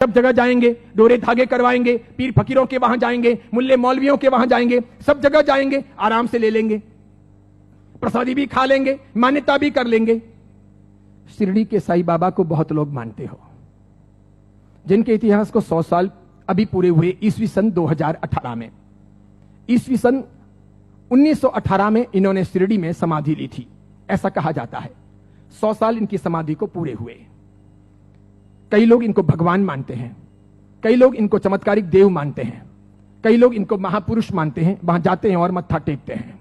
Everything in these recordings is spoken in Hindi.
सब जगह जाएंगे, डोरे धागे करवाएंगे, पीर फकीरों के वहां जाएंगे, मुल्ले मौलवियों के वहां जाएंगे, सब जगह जाएंगे, आराम से ले लेंगे, प्रसादी भी खा लेंगे, मान्यता भी कर लेंगे। शिरडी के साईं बाबा को बहुत लोग मानते हो, जिनके इतिहास को 100 साल अभी पूरे हुए ईस्वी सन 2018 में। ईस्वी सन 1918 में इन्होंने शिरडी में समाधि ली थी, ऐसा कहा जाता है। 100 साल इनकी समाधि को पूरे हुए। कई लोग इनको भगवान मानते हैं, कई लोग इनको चमत्कारिक देव मानते हैं, कई लोग इनको महापुरुष मानते हैं, वहां जाते हैं और मत्था टेकते हैं।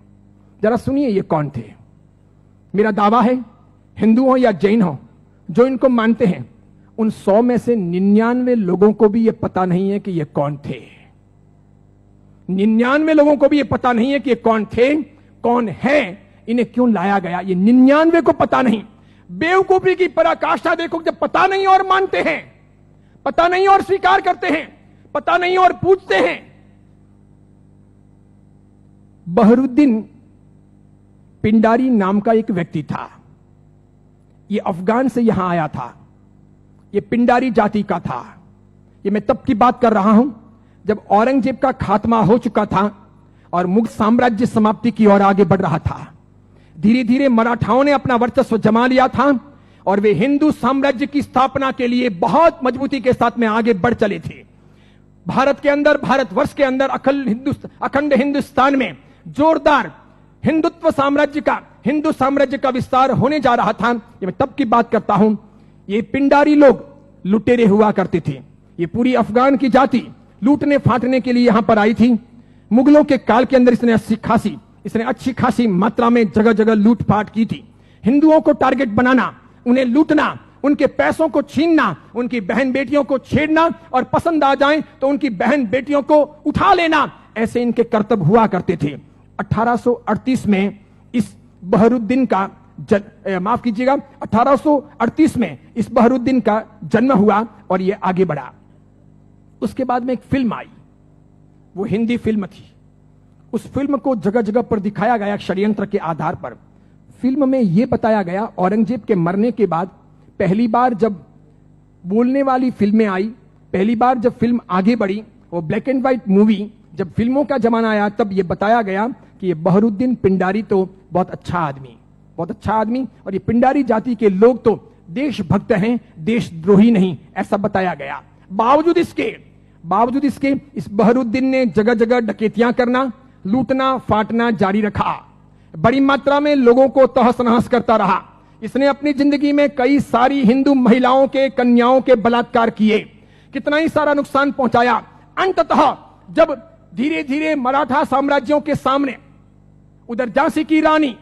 जरा सुनिए ये कौन थे। मेरा दावा है, हिंदू हो या जैन हो, जो इनको मानते हैं, उन 100 में से 99 लोगों को भी यह पता नहीं है कि ये कौन थे। 99 लोगों को भी यह पता नहीं है कि ये कौन थे, कौन है, इन्हें क्यों लाया गया, ये 99 को पता नहीं। बेवकूफी की पराकाष्ठा देखो, जब पता नहीं और मानते हैं, पता नहीं और स्वीकार करते हैं, पता नहीं और पूछते हैं। बहरुद्दीन पिंडारी नाम का एक व्यक्ति था, ये अफगान से यहां आया था, ये पिंडारी जाति का था। ये मैं तब की बात कर रहा हूं जब औरंगजेब का खात्मा हो चुका था और मुगल साम्राज्य समाप्ति की ओर आगे बढ़ रहा था। धीरे धीरे मराठाओं ने अपना वर्चस्व जमा लिया था और वे हिंदू साम्राज्य की स्थापना के लिए बहुत मजबूती के साथ में आगे बढ़ चले थे। भारत के अंदर, भारतवर्ष के अंदर, अखंड हिंदुस्तान में जोरदार हिंदुत्व साम्राज्य का, हिंदू साम्राज्य का विस्तार होने जा रहा था। ये मैं तब की बात करता हूं। ये पिंडारी लोग लुटेरे हुआ करते थे। ये पूरी अफगान की जाति लूटने फाटने के लिए यहां पर आई थी। मुगलों के काल के अंदर इसने अच्छी खासी मात्रा में जगह जगह लूटपाट की थी। हिंदुओं को टारगेट बनाना, उन्हें लूटना, उनके पैसों को छीनना, उनकी बहन बेटियों को छेड़ना और पसंद आ जाए तो उनकी बहन बेटियों को उठा लेना, ऐसे इनके कर्तव्य हुआ करते थे। 1838 में इस बहरुद्दीन का माफ कीजिएगा, 1838 में इस बहरुद्दीन का जन्म हुआ और यह आगे बढ़ा। उसके बाद में एक फिल्म आई, वो हिंदी फिल्म थी। उस फिल्म को जगह जगह पर दिखाया गया षड्यंत्र के आधार पर। फिल्म में यह बताया गया, औरंगजेब के मरने के बाद पहली बार जब बोलने वाली फिल्में आई, पहली बार जब फिल्म आगे बढ़ी, वो ब्लैक एंड व्हाइट मूवी, जब फिल्मों का जमाना आया, तब यह बताया गया कि ये बहरुद्दीन पिंडारी तो बहुत अच्छा आदमी और ये पिंडारी जाति के लोग तो देशभक्त हैं, देशद्रोही नहीं, ऐसा बताया गया। बावजूद इसके इस बहरुद्दीन ने जगह जगह डकैतियां करना, लूटना फाटना जारी रखा। बड़ी मात्रा में लोगों को तहस नहस करता रहा। इसने अपनी जिंदगी में कई सारी हिंदू महिलाओं के, कन्याओं के बलात्कार किए, कितना ही सारा नुकसान पहुंचाया। अंततः जब धीरे धीरे मराठा साम्राज्यों के सामने, उधर झांसी की रानी,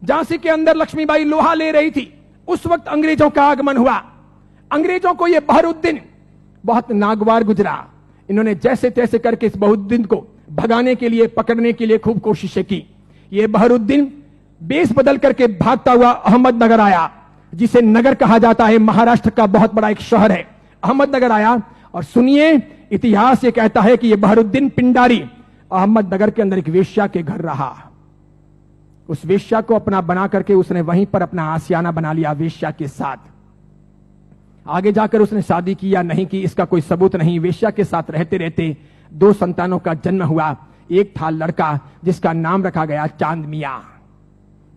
झांसी के अंदर लक्ष्मीबाई लोहा ले रही थी, उस वक्त अंग्रेजों का आगमन हुआ। अंग्रेजों को यह बहरुद्दीन बहुत नागवार गुजरा। इन्होंने जैसे तैसे करके इस बहरुद्दीन को भगाने के लिए, पकड़ने के लिए खूब कोशिशें की। यह बहरुद्दीन बेस बदल करके भागता हुआ अहमदनगर आया, जिसे नगर कहा जाता है, महाराष्ट्र का बहुत बड़ा एक शहर है। अहमदनगर आया और सुनिए, इतिहास ये कहता है कि यह बहरुद्दीन पिंडारी अहमदनगर के अंदर एक वेश्या के घर रहा। उस वेश्या को अपना बना करके उसने वहीं पर अपना आशियाना बना लिया वेश्या के साथ। आगे जाकर उसने शादी की या नहीं की, इसका कोई सबूत नहीं। वेश्या के साथ रहते रहते 2 संतानों का जन्म हुआ। एक था लड़का जिसका नाम रखा गया चांद मियां।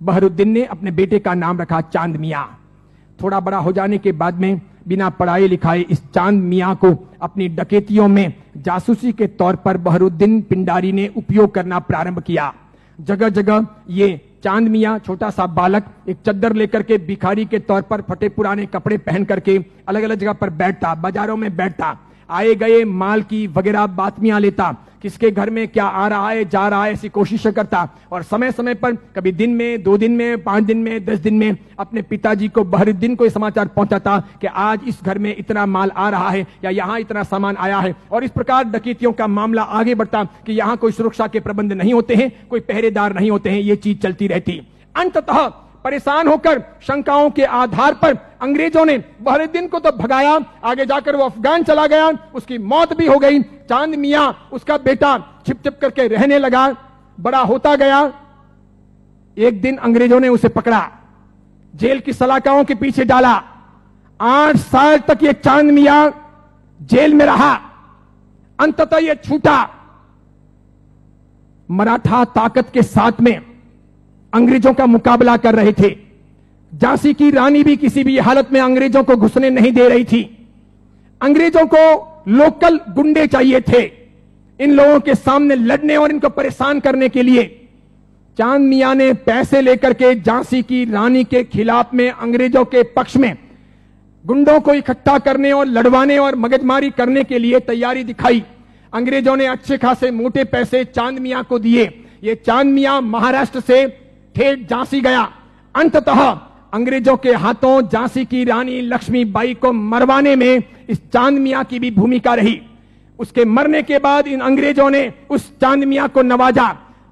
बहरुद्दीन ने अपने बेटे का नाम रखा चांद मियां। थोड़ा बड़ा हो जाने के बाद में बिना पढ़ाई लिखाए इस चांद मियां को अपनी डकैतियों में जासूसी के तौर पर बहरुद्दीन पिंडारी ने उपयोग करना प्रारंभ किया। जगह जगह ये चांद मियां, छोटा सा बालक, एक चद्दर लेकर के भिखारी के तौर पर फटे पुराने कपड़े पहन करके अलग अलग जगह पर बैठता, बाजारों में बैठता, आए गए माल की वगैरह बातमियां लेता, किसके घर में क्या आ रहा है जा रहा है ऐसी कोशिश करता। और समय समय पर कभी दिन में, 2 दिन में, 5 दिन में, 10 दिन में अपने पिताजी को, बहरुद्दीन को समाचार पहुंचाता कि आज इस घर में इतना माल आ रहा है या यहां इतना सामान आया है। और इस प्रकार डकैतियों का मामला आगे बढ़ता कि यहां कोई सुरक्षा के प्रबंध नहीं होते हैं, कोई पहरेदार नहीं होते हैं, ये चीज चलती रहती। अंततः परेशान होकर शंकाओं के आधार पर अंग्रेजों ने बहरुद्दीन को तो भगाया, आगे जाकर वो अफगान चला गया, उसकी मौत भी हो गई। चांद मियां, उसका बेटा, छिप छिप करके रहने लगा, बड़ा होता गया। एक दिन अंग्रेजों ने उसे पकड़ा, जेल की सलाखाओं के पीछे डाला। 8 साल तक ये चांद मियां जेल में रहा, अंततः यह छूटा। मराठा ताकत के साथ में अंग्रेजों का मुकाबला कर रहे थे। झांसी की रानी भी किसी भी हालत में अंग्रेजों को घुसने नहीं दे रही थी। अंग्रेजों को लोकल गुंडे चाहिए थे इन लोगों के सामने लड़ने और इनको परेशान करने के लिए। चांद मियां ने पैसे लेकर के झांसी की रानी के खिलाफ में अंग्रेजों के पक्ष में गुंडों को इकट्ठा करने और लड़वाने और मगजमारी करने के लिए तैयारी दिखाई। अंग्रेजों ने अच्छे खासे मोटे पैसे चांद मियां को दिए। ये चांद मियां महाराष्ट्र से ठेठ झांसी गया। अंततः अंग्रेजों के हाथों झांसी की रानी लक्ष्मीबाई को मरवाने में इस चांद मियां की भी भूमिका रही। उसके मरने के बाद इन अंग्रेजों ने उस चांद मियां को नवाजा।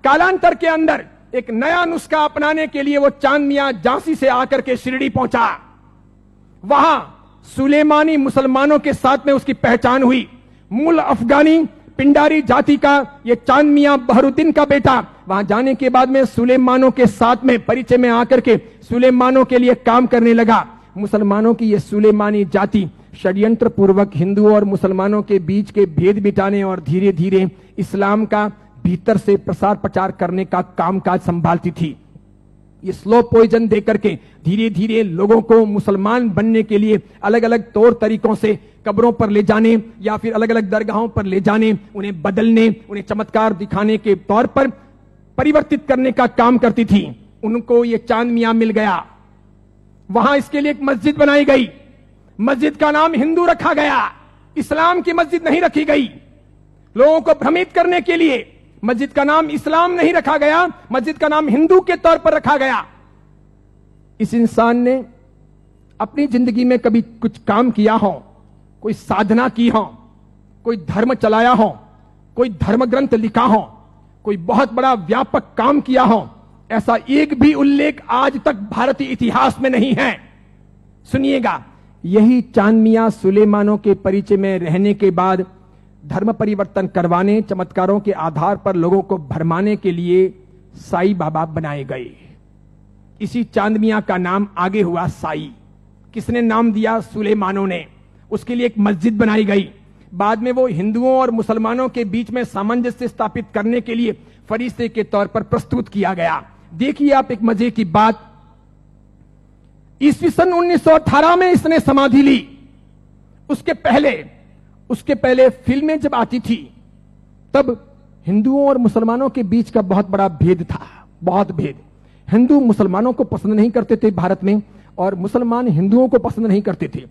कालांतर के अंदर एक नया नुस्खा अपनाने के लिए वो चांद मियां झांसी से आकर के शिरडी पहुंचा। वहां सुलेमानी मुसलमानों के साथ में उसकी पहचान हुई। मूल अफगानी पिंडारी जाति का ये चांद मियां बहरुद्दीन का बेटा वहां जाने के बाद में सुलेमानों के साथ में परिचय में आकर के सुलेमानों के लिए काम करने लगा। मुसलमानों की यह सुलेमानी जाति षड्यंत्र पूर्वक हिंदुओं और मुसलमानों के बीच के भेद मिटाने और धीरे धीरे इस्लाम का भीतर से प्रसार प्रचार करने का कामकाज संभालती थी। ये स्लो पॉइजन देकर के धीरे धीरे लोगों को मुसलमान बनने के लिए अलग अलग तौर तरीकों से कब्रों पर ले जाने या फिर अलग अलग दरगाहों पर ले जाने, उन्हें बदलने, उन्हें चमत्कार दिखाने के तौर पर परिवर्तित करने का काम करती थी। उनको ये चांद मियां मिल गया। वहां इसके लिए एक मस्जिद बनाई गई। मस्जिद का नाम हिंदू रखा गया, इस्लाम की मस्जिद नहीं रखी गई। लोगों को भ्रमित करने के लिए मस्जिद का नाम इस्लाम नहीं रखा गया, मस्जिद का नाम हिंदू के तौर पर रखा गया। इस इंसान ने अपनी जिंदगी में कभी कुछ काम किया हो, कोई साधना की हो, कोई धर्म चलाया हो, कोई धर्म ग्रंथ लिखा हो, कोई बहुत बड़ा व्यापक काम किया हो, ऐसा एक भी उल्लेख आज तक भारतीय इतिहास में नहीं है। सुनिएगा, यही चांद मियां सुलेमानों के परिचय में रहने के बाद धर्म परिवर्तन करवाने, चमत्कारों के आधार पर लोगों को भरमाने के लिए साई बाबा बनाए गए। इसी चांद मियां का नाम आगे हुआ साई। किसने नाम दिया? सुलेमानों ने। उसके लिए एक मस्जिद बनाई गई। बाद में वो हिंदुओं और मुसलमानों के बीच में सामंजस्य स्थापित करने के लिए फरिश्ते के तौर पर प्रस्तुत किया गया। देखिए आप एक मजे की बात, ईस्वी सन 1918 में इसने समाधि ली। उसके पहले फिल्में जब आती थी तब हिंदुओं और मुसलमानों के बीच का बहुत बड़ा भेद था, बहुत भेद। हिंदू मुसलमानों को पसंद नहीं करते थे भारत में, और मुसलमान हिंदुओं को पसंद नहीं करते थे।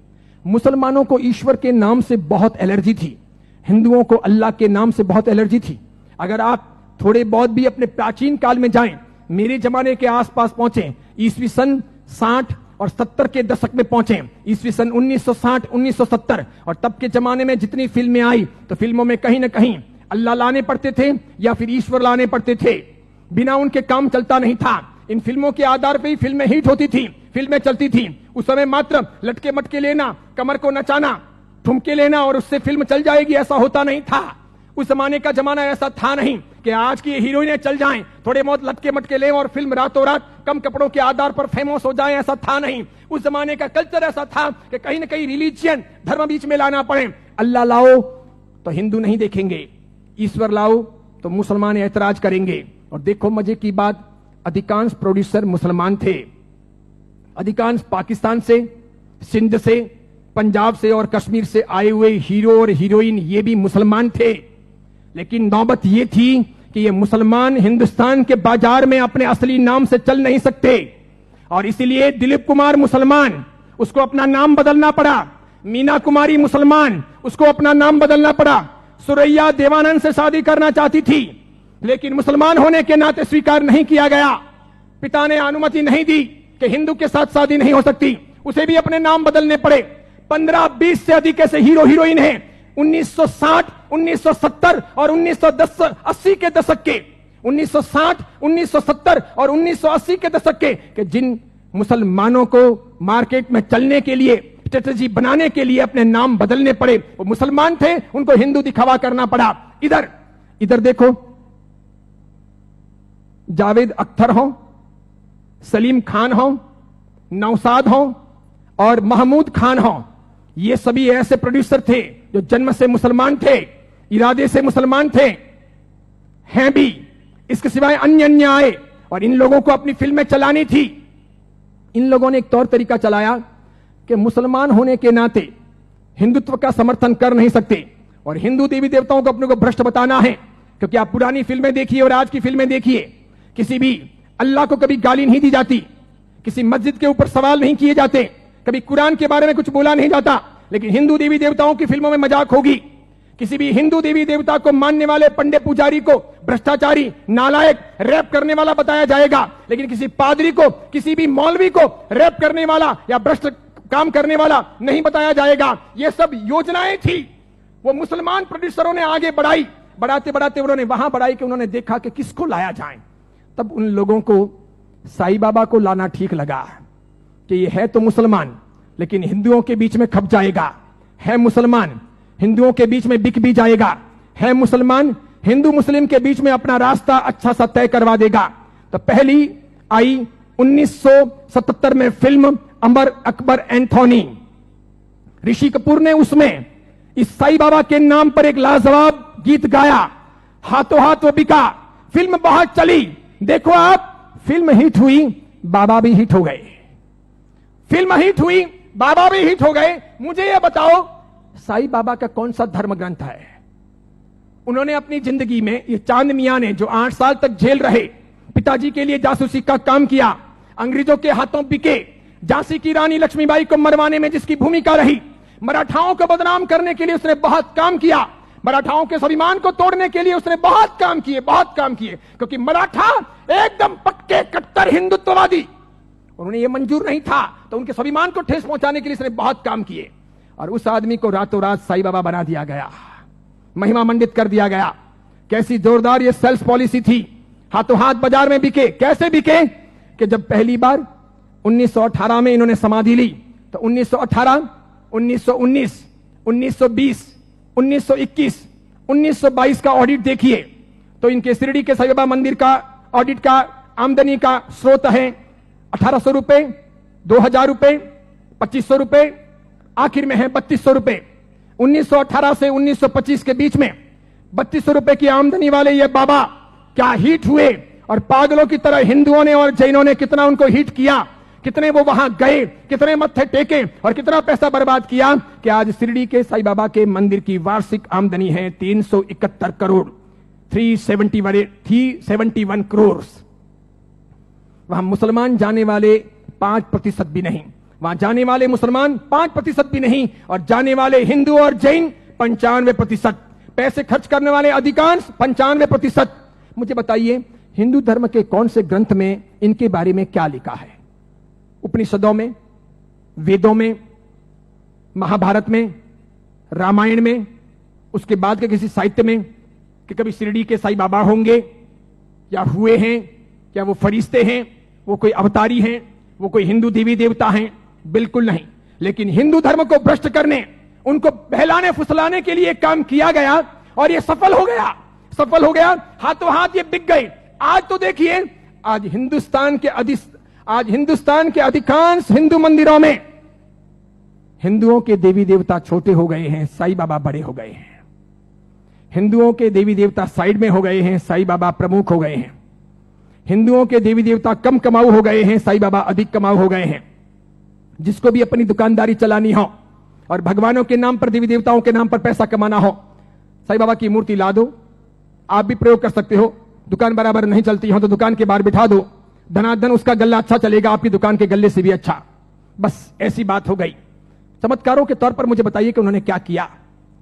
मुसलमानों को ईश्वर के नाम से बहुत एलर्जी थी, हिंदुओं को अल्लाह के नाम से बहुत एलर्जी थी। अगर आप थोड़े बहुत भी अपने प्राचीन काल में जाएं, मेरे जमाने के आसपास पहुंचे, ईस्वी सन 60 और 70 के दशक में पहुंचे, ईस्वी सन 1960 1970, और तब के जमाने में जितनी फिल्में आई तो फिल्मों में कहीं ना कहीं अल्लाह लाने पड़ते थे या फिर ईश्वर लाने पड़ते थे। बिना उनके काम चलता नहीं था। इन फिल्मों के आधार पर ही फिल्में हिट होती थी, फिल्में चलती थी। उस समय मात्र लटके मटके लेना, कमर को नचाना, ठुमके लेना और उससे फिल्म चल जाएगी, ऐसा होता नहीं था। उस जमाने का जमाना ऐसा था नहीं कि आज की हीरोइनें चल जाएं, थोड़े बहुत लटके मटके लें और फिल्म रातों रात कम कपड़ों के आधार पर फेमस हो जाएं, ऐसा था नहीं। उस जमाने का कल्चर ऐसा था कि कहीं ना कहीं रिलीजियन, धर्म बीच में लाना पड़े। अल्लाह लाओ तो हिंदू नहीं देखेंगे, ईश्वर लाओ तो मुसलमान ऐतराज करेंगे। और देखो मजे की बात, अधिकांश प्रोड्यूसर मुसलमान थे। अधिकांश पाकिस्तान से, सिंध से, पंजाब से और कश्मीर से आए हुए हीरो और हीरोइन ये भी मुसलमान थे। लेकिन नौबत ये थी कि ये मुसलमान हिंदुस्तान के बाजार में अपने असली नाम से चल नहीं सकते, और इसीलिए दिलीप कुमार मुसलमान, उसको अपना नाम बदलना पड़ा। मीना कुमारी मुसलमान, उसको अपना नाम बदलना पड़ा। सुरैया देवानंद से शादी करना चाहती थी, लेकिन मुसलमान होने के नाते स्वीकार नहीं किया गया। पिता ने अनुमति नहीं दी कि हिंदू के साथ शादी नहीं हो सकती, उसे भी अपने नाम बदलने पड़े। 15-20 से अधिक ऐसे हीरो हीरोइन हैं 1960, 1970 और 1980 के दशक के, 1960, 1970 और 1980 के दशक के जिन मुसलमानों को मार्केट में चलने के लिए, स्ट्रेटजी बनाने के लिए अपने नाम बदलने पड़े। वो मुसलमान थे, उनको हिंदू दिखावा करना पड़ा। इधर देखो, जावेद अख्तर हो, सलीम खान हो, नौशाद हो और महमूद खान हो, ये सभी ऐसे प्रोड्यूसर थे जो जन्म से मुसलमान थे, इरादे से मुसलमान थे, हैं भी। इसके सिवाय अन्य अन्य आए और इन लोगों को अपनी फिल्में चलानी थी। इन लोगों ने एक तौर तरीका चलाया कि मुसलमान होने के नाते हिंदुत्व का समर्थन कर नहीं सकते और हिंदू देवी देवताओं को अपने को भ्रष्ट बताना है। क्योंकि आप पुरानी फिल्में देखिए और आज की फिल्में देखिए, किसी भी अल्लाह को कभी गाली नहीं दी जाती, किसी मस्जिद के ऊपर सवाल नहीं किए जाते, कभी कुरान के बारे में कुछ बोला नहीं जाता। लेकिन हिंदू देवी देवताओं की फिल्मों में मजाक होगी। किसी भी हिंदू देवी देवता को मानने वाले पंडित पुजारी को भ्रष्टाचारी, नालायक, रैप करने वाला बताया जाएगा। लेकिन किसी पादरी को, किसी भी मौलवी को रैप करने वाला या भ्रष्ट काम करने वाला नहीं बताया जाएगा। ये सब योजनाएं थी, वो मुसलमान प्रोड्यूसरों ने आगे बढ़ाई। बढ़ाते बढ़ाते उन्होंने वहां बढ़ाई कि उन्होंने देखा कि किसको लाया जाए। तब उन लोगों को साईं बाबा को लाना ठीक लगा कि ये है तो मुसलमान लेकिन हिंदुओं के बीच में खप जाएगा, है मुसलमान हिंदुओं के बीच में बिक भी जाएगा, है मुसलमान हिंदू मुस्लिम के बीच में अपना रास्ता अच्छा सा तय करवा देगा। तो पहली आई 1977 में फिल्म अमर अकबर एंथोनी। ऋषि कपूर ने उसमें इस साईं बाबा के नाम पर एक लाजवाब गीत गाया, हाथों हाथ वो बिका। फिल्म बहुत चली। देखो आप, फिल्म हिट हुई, बाबा भी हिट हो गए। फिल्म हिट हुई, बाबा भी हिट हो गए। मुझे यह बताओ, साईं बाबा का कौन सा धर्म ग्रंथ है? उन्होंने अपनी जिंदगी में, ये चांद मियां ने जो 8 साल तक जेल रहे, पिताजी के लिए जासूसी का काम किया, अंग्रेजों के हाथों बिके, झांसी की रानी लक्ष्मीबाई को मरवाने में जिसकी भूमिका रही, मराठाओं को बदनाम करने के लिए उसने बहुत काम किया, मराठाओं के स्वाभिमान को तोड़ने के लिए उसने बहुत काम किए, बहुत काम किए। क्योंकि मराठा एकदम पक्के कट्टर हिंदुत्ववादी, उन्होंने ये मंजूर नहीं था, तो उनके स्वाभिमान को ठेस पहुंचाने के लिए उसने बहुत काम किए। और उस आदमी को रातों रात साईं बाबा बना दिया गया, महिमा मंडित कर दिया गया। कैसी जोरदार ये सेल्स पॉलिसी थी। हाथों हाथ बाजार में बिके। कैसे बिके कि जब पहली बार 1918 में इन्होंने समाधि ली, तो 1918, 1919, 1920, 1921, 1922 का ऑडिट देखिए तो इनके शिरडी के साईं बाबा मंदिर का ऑडिट का आमदनी का स्रोत है 1800 रुपए, 2000 रुपए, 2500 रुपए, आखिर में है 3200 रुपए। 1918 से 1925 के बीच में 3200 रुपए की आमदनी वाले ये बाबा क्या हिट हुए, और पागलों की तरह हिंदुओं ने और जैनों ने कितना उनको हिट किया, कितने वो वहां गए, कितने मत्थे टेके और कितना पैसा बर्बाद किया कि आज शिरडी के साईं बाबा के मंदिर की वार्षिक आमदनी है 371 करोड़, 371 करोड़। वहां मुसलमान जाने वाले 5% भी नहीं, वहां जाने वाले मुसलमान 5% भी नहीं, और जाने वाले हिंदू और जैन 95%, पैसे खर्च करने वाले अधिकांश 95%। मुझे बताइए, हिंदू धर्म के कौन से ग्रंथ में इनके बारे में क्या लिखा है? उपनिषदों में, वेदों में, महाभारत में, रामायण में, उसके बाद के किसी साहित्य में कि कभी शिरडी के साईं बाबा होंगे या हुए हैं, क्या वो फरिश्ते हैं, वो कोई अवतारी हैं, वो कोई हिंदू देवी देवता हैं? बिल्कुल नहीं। लेकिन हिंदू धर्म को भ्रष्ट करने, उनको बहलाने फुसलाने के लिए काम किया गया और ये सफल हो गया, सफल हो गया। हाथों हाथ ये बिक गए। आज तो देखिए, आज हिंदुस्तान के अधिकांश हिंदू मंदिरों में हिंदुओं के देवी देवता छोटे हो गए हैं, साईं बाबा बड़े हो गए हैं। हिंदुओं के देवी देवता साइड में हो गए हैं, साईं बाबा प्रमुख हो गए हैं। हिंदुओं के देवी देवता कम कमाऊ हो गए हैं, साईं बाबा अधिक कमाऊ हो गए हैं। जिसको भी अपनी दुकानदारी चलानी हो और भगवानों के नाम पर, देवी देवताओं के नाम पर पैसा कमाना हो, साईं बाबा की मूर्ति ला दो। आप भी प्रयोग कर सकते हो। दुकान बराबर नहीं चलती हो तो दुकान के बाहर बिठा दो, धनाधन उसका गल्ला अच्छा चलेगा, आपकी दुकान के गल्ले से भी अच्छा। बस ऐसी बात हो गई। चमत्कारों के तौर पर मुझे बताइए कि उन्होंने क्या किया,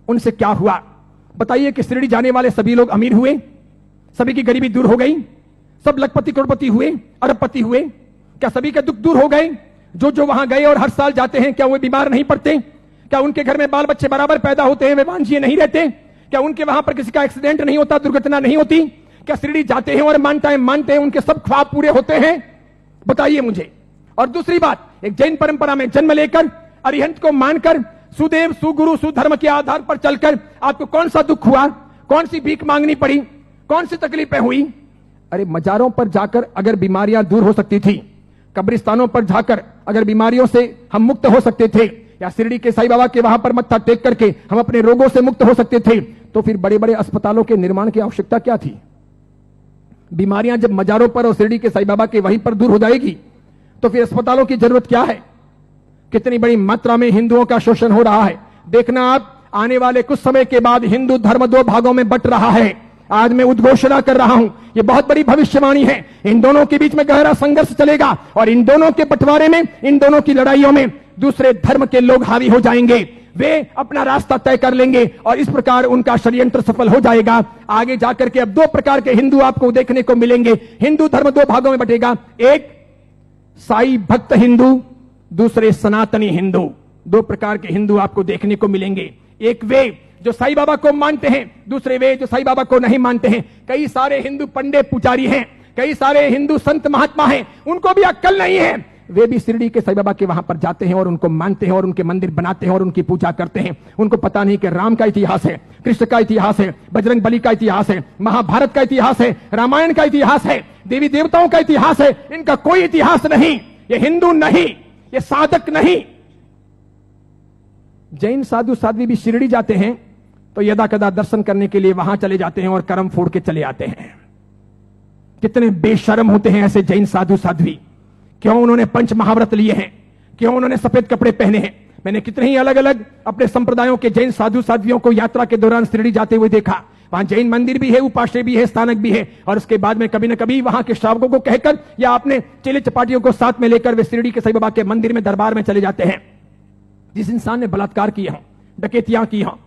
उनसे क्या हुआ? बताइए कि शिरडी जाने वाले सभी लोग अमीर हुए, सभी की गरीबी दूर हो गई, सब लखपति करोड़पति हुए, अरबपति हुए? क्या सभी के दुख दूर हो गए? जो वहां गए और हर साल जाते हैं, क्या वो बीमार नहीं पड़ते? क्या उनके घर में बाल बच्चे बराबर पैदा होते हैं, वे वांझिए नहीं रहते? क्या उनके वहां पर किसी का एक्सीडेंट नहीं होता, दुर्घटना नहीं होती? क्या शिरडी जाते हैं और मानते हैं उनके सब ख्वाब पूरे होते हैं? बताइए मुझे। और दूसरी बात, एक जैन परंपरा में जन्म लेकर, अरिहंत को मानकर, सुदेव सुगुरु सुधर्म के आधार पर चलकर आपको कौन सा दुख हुआ? कौन सी भीख मांगनी पड़ी? कौन सी तकलीफें हुई? अरे मजारों पर जाकर अगर बीमारियां दूर हो सकती थी, कब्रिस्तानों पर जाकर अगर बीमारियों से हम मुक्त हो सकते थे, या शिरडी के साईं बाबा के वहां पर मत्था टेक करके हम अपने रोगों से मुक्त हो सकते थे, तो फिर बड़े बड़े अस्पतालों के निर्माण की आवश्यकता क्या थी? बीमारियां जब मजारों पर और शिरडी के साईं बाबा के वहीं पर दूर हो जाएगी, तो फिर अस्पतालों की जरूरत क्या है? कितनी बड़ी मात्रा में हिंदुओं का शोषण हो रहा है। देखना आप, आने वाले कुछ समय के बाद हिंदू धर्म दो भागों में बंट रहा है। आज मैं उद्घोषणा कर रहा हूं, यह बहुत बड़ी भविष्यवाणी है। इन दोनों के बीच में गहरा संघर्ष चलेगा और इन दोनों के बंटवारे में, इन दोनों की लड़ाइयों में दूसरे धर्म के लोग हावी हो जाएंगे। वे अपना रास्ता तय कर लेंगे और इस प्रकार उनका षड्यंत्र सफल हो जाएगा। आगे जाकर के अब दो प्रकार के हिंदू आपको देखने को मिलेंगे। हिंदू धर्म दो भागों में बंटेगा, एक साई भक्त हिंदू, दूसरे सनातनी हिंदू। दो प्रकार के हिंदू आपको देखने को मिलेंगे। एक वे जो साईं बाबा को मानते हैं, दूसरे वे जो साईं बाबा को नहीं मानते हैं। कई सारे हिंदू पंडित पुजारी हैं, कई सारे हिंदू संत महात्मा हैं, उनको भी अक्ल नहीं है। वे भी शिरडी के साईं बाबा के वहां पर जाते हैं और उनको मानते हैं और उनके मंदिर बनाते हैं और उनकी पूजा करते हैं। उनको पता नहीं कि राम का इतिहास है, कृष्ण का इतिहास है, बजरंग बली का इतिहास है, महाभारत का इतिहास है, रामायण का इतिहास है, देवी देवताओं का इतिहास है। इनका कोई इतिहास नहीं। ये हिंदू नहीं, ये साधक नहीं। जैन साधु साध्वी भी शिरडी जाते हैं तो यदा कदा दर्शन करने के लिए वहां चले जाते हैं और कर्म फोड़ के चले आते हैं। कितने बेशर्म होते हैं ऐसे जैन साधु साध्वी। क्यों उन्होंने पंच महाव्रत लिए हैं? क्यों उन्होंने सफेद कपड़े पहने हैं? मैंने कितने ही अलग अलग अपने संप्रदायों के जैन साधु साध्वियों को यात्रा के दौरान शिरडी जाते हुए देखा। वहां जैन मंदिर भी है, उपाश्रय भी है, स्थानक भी है, और उसके बाद में कभी न कभी वहां के श्रावकों को कहकर या अपने चेले चपाटियों को साथ में लेकर वे शिरडी के साईं बाबा के मंदिर में दरबार में चले जाते हैं। जिस इंसान ने बलात्कार किया हो, डकैतियां की हो,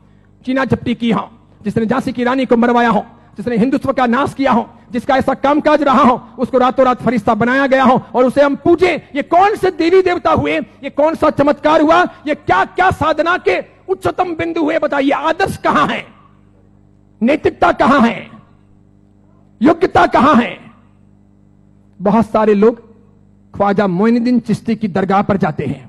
चीना चपटी की हो, जिसने झांसी की रानी को मरवाया हो, जिसने हिंदुत्व का नाश किया हो, जिसका ऐसा कामकाज रहा हो, उसको रातों रात फरिश्ता बनाया गया हो और उसे हम पूजे। ये कौन से देवी देवता हुए? ये कौन सा चमत्कार हुआ? ये क्या क्या साधना के उच्चतम बिंदु हुए? बताइए, आदर्श कहां है? नैतिकता कहां है? योग्यता कहां है? बहुत सारे लोग ख्वाजा मोइनुद्दीन चिश्ती की दरगाह पर जाते हैं,